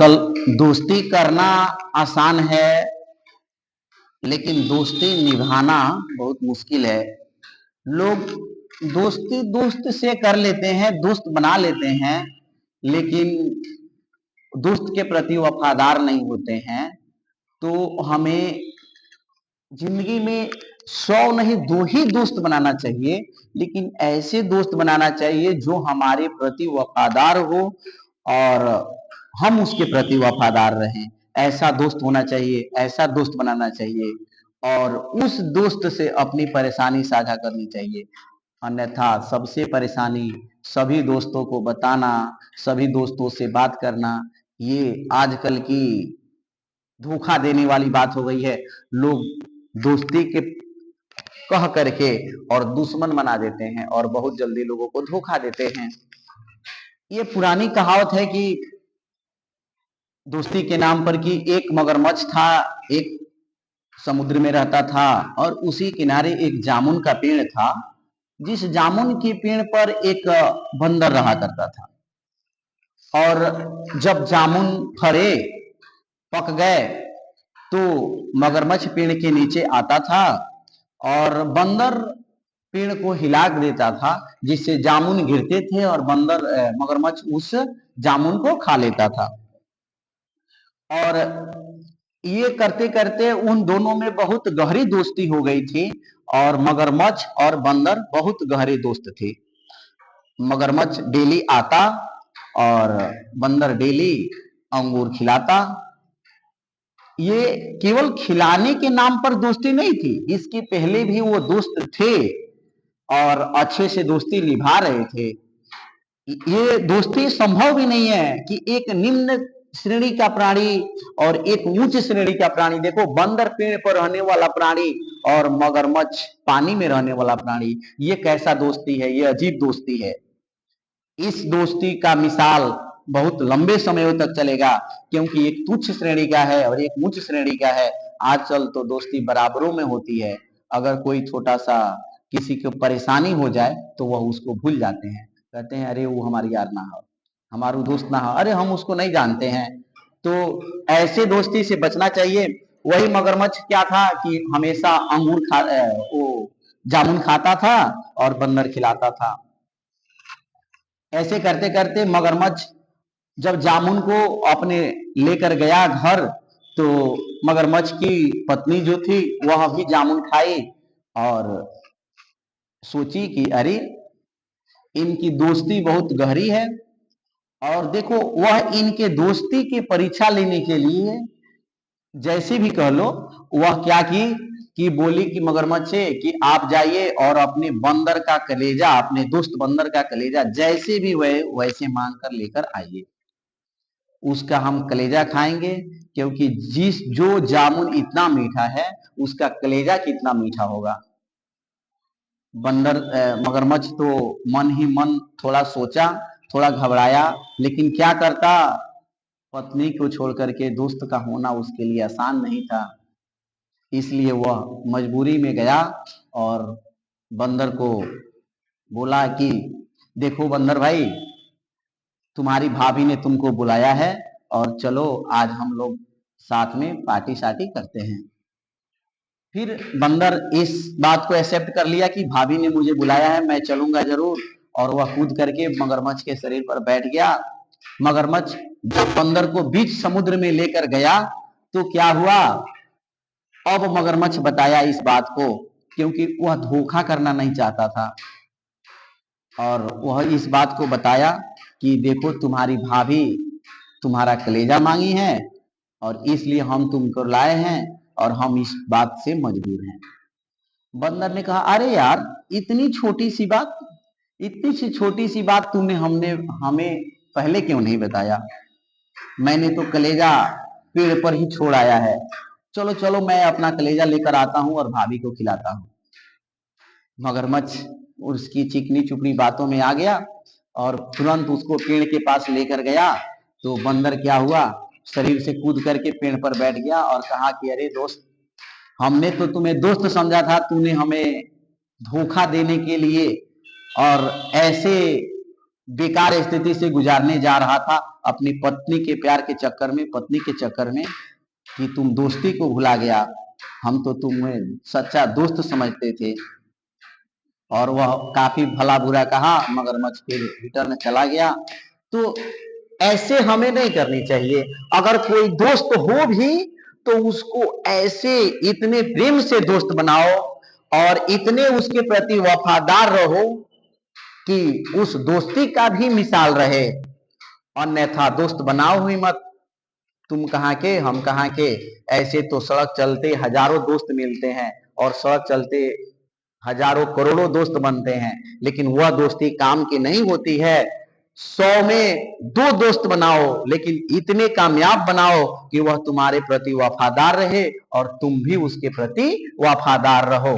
आजकल दोस्ती करना आसान है, लेकिन दोस्ती निभाना बहुत मुश्किल है। लोग दोस्ती दोस्त से कर लेते हैं, दोस्त बना लेते हैं, लेकिन दोस्त के प्रति वफादार नहीं होते हैं। तो हमें जिंदगी में 100 नहीं 2 ही दोस्त बनाना चाहिए, लेकिन ऐसे दोस्त बनाना चाहिए जो हमारे प्रति वफादार हो और हम उसके प्रति वफादार रहें। ऐसा दोस्त होना चाहिए, ऐसा दोस्त बनाना चाहिए और उस दोस्त से अपनी परेशानी साझा करनी चाहिए। अन्यथा सबसे परेशानी सभी दोस्तों को बताना, सभी दोस्तों से बात करना, ये आजकल की धोखा देने वाली बात हो गई है। लोग दोस्ती के कह करके और दुश्मन बना देते हैं और बहुत जल्दी लोगों को धोखा देते हैं। ये पुरानी कहावत है कि दोस्ती के नाम पर कि एक मगरमच्छ था, एक समुद्र में रहता था और उसी किनारे एक जामुन का पेड़ था। जिस जामुन के पेड़ पर एक बंदर रहा करता था और जब जामुन फरे, पक गए, तो मगरमच्छ पेड़ के नीचे आता था और बंदर पेड़ को हिला देता था, जिससे जामुन गिरते थे और मगरमच्छ उस जामुन को खा लेता था। और ये करते करते उन दोनों में बहुत गहरी दोस्ती हो गई थी और मगरमच्छ और बंदर बहुत गहरे दोस्त थे। मगरमच्छ डेली आता और बंदर डेली अंगूर खिलाता। ये केवल खिलाने के नाम पर दोस्ती नहीं थी, इसके पहले भी वो दोस्त थे और अच्छे से दोस्ती निभा रहे थे। ये दोस्ती संभव भी नहीं है कि एक निम्न श्रेणी का प्राणी और एक उच्च श्रेणी का प्राणी, देखो बंदर पेड़ पर रहने वाला प्राणी और मगरमच्छ पानी में रहने वाला प्राणी, ये कैसा दोस्ती है, ये अजीब दोस्ती है। इस दोस्ती का मिसाल बहुत लंबे समय तक चलेगा, क्योंकि एक तुच्छ श्रेणी का है और एक उच्च श्रेणी का है। आजकल तो दोस्ती बराबरों में होती है। अगर कोई छोटा सा किसी को परेशानी हो जाए तो वह उसको भूल जाते हैं, कहते हैं अरे वो हमारी यार ना हो, हमारू दोस्त ना हो, अरे हम उसको नहीं जानते हैं। तो ऐसे दोस्ती से बचना चाहिए। वही मगरमच्छ क्या था कि हमेशा वो जामुन खाता था और बंदर खिलाता था। ऐसे करते करते मगरमच्छ जब जामुन को अपने लेकर गया घर, तो मगरमच्छ की पत्नी जो थी वह भी जामुन खाई और सोची कि अरे इनकी दोस्ती बहुत गहरी है। और देखो वह इनके दोस्ती की परीक्षा लेने के लिए जैसे भी कह लो, वह क्या की कि बोली कि मगरमच्छ से कि आप जाइए और अपने बंदर का कलेजा, अपने दोस्त बंदर का कलेजा जैसे भी वैसे मांग कर लेकर आइए, उसका हम कलेजा खाएंगे। क्योंकि जो जामुन इतना मीठा है, उसका कलेजा कितना मीठा होगा। मगरमच्छ तो मन ही मन थोड़ा सोचा, थोड़ा घबराया, लेकिन क्या करता, पत्नी को छोड़ करके दोस्त का होना उसके लिए आसान नहीं था। इसलिए वह मजबूरी में गया और बंदर को बोला कि देखो बंदर भाई, तुम्हारी भाभी ने तुमको बुलाया है और चलो आज हम लोग साथ में पार्टी शार्टी करते हैं। फिर बंदर इस बात को एक्सेप्ट कर लिया कि भाभी ने मुझे बुलाया है, मैं चलूंगा जरूर। और वह कूद करके मगरमच्छ के शरीर पर बैठ गया। मगरमच्छ जब बंदर को बीच समुद्र में लेकर गया तो क्या हुआ, अब मगरमच्छ बताया इस बात को, क्योंकि वह धोखा करना नहीं चाहता था। और वह इस बात को बताया कि देखो तुम्हारी भाभी तुम्हारा कलेजा मांगी है और इसलिए हम तुमको लाए हैं और हम इस बात से मजबूर हैं। बंदर ने कहा अरे यार, इतनी छोटी सी बात, इतनी सी छोटी सी बात तुमने हमें पहले क्यों नहीं बताया। मैंने तो कलेजा पेड़ पर ही छोड़ आया है। चलो चलो मैं अपना कलेजा लेकर आता हूं और भाभी को खिलाता हूं। मगरमच्छ उसकी चिकनी चुपड़ी बातों में आ गया और तुरंत उसको पेड़ के पास लेकर गया। तो बंदर क्या हुआ, शरीर से कूद करके पेड़ पर बैठ गया और कहा कि अरे दोस्त, हमने तो तुम्हें दोस्त समझा था, तूने हमें धोखा देने के लिए और ऐसे बेकार स्थिति से गुजारने जा रहा था अपनी पत्नी के प्यार के चक्कर में, पत्नी के चक्कर में, कि तुम दोस्ती को भुला गया, हम तो तुम्हें सच्चा दोस्त समझते थे। और वह काफी भला बुरा कहा, मगरमच्छ फिर रिटर्न चला गया। तो ऐसे हमें नहीं करनी चाहिए। अगर कोई दोस्त हो भी तो उसको ऐसे इतने प्रेम से दोस्त बनाओ और इतने उसके प्रति वफादार रहो कि उस दोस्ती का भी मिसाल रहे। अन्यथा दोस्त बनाओ ही मत। तुम कहाँ के, हम कहाँ के। ऐसे तो सड़क चलते हजारों दोस्त मिलते हैं और सड़क चलते हजारों करोड़ों दोस्त बनते हैं, लेकिन वह दोस्ती काम की नहीं होती है। 100 में 2 दोस्त बनाओ, लेकिन इतने कामयाब बनाओ कि वह तुम्हारे प्रति वफादार रहे और तुम भी उसके प्रति वफादार रहो।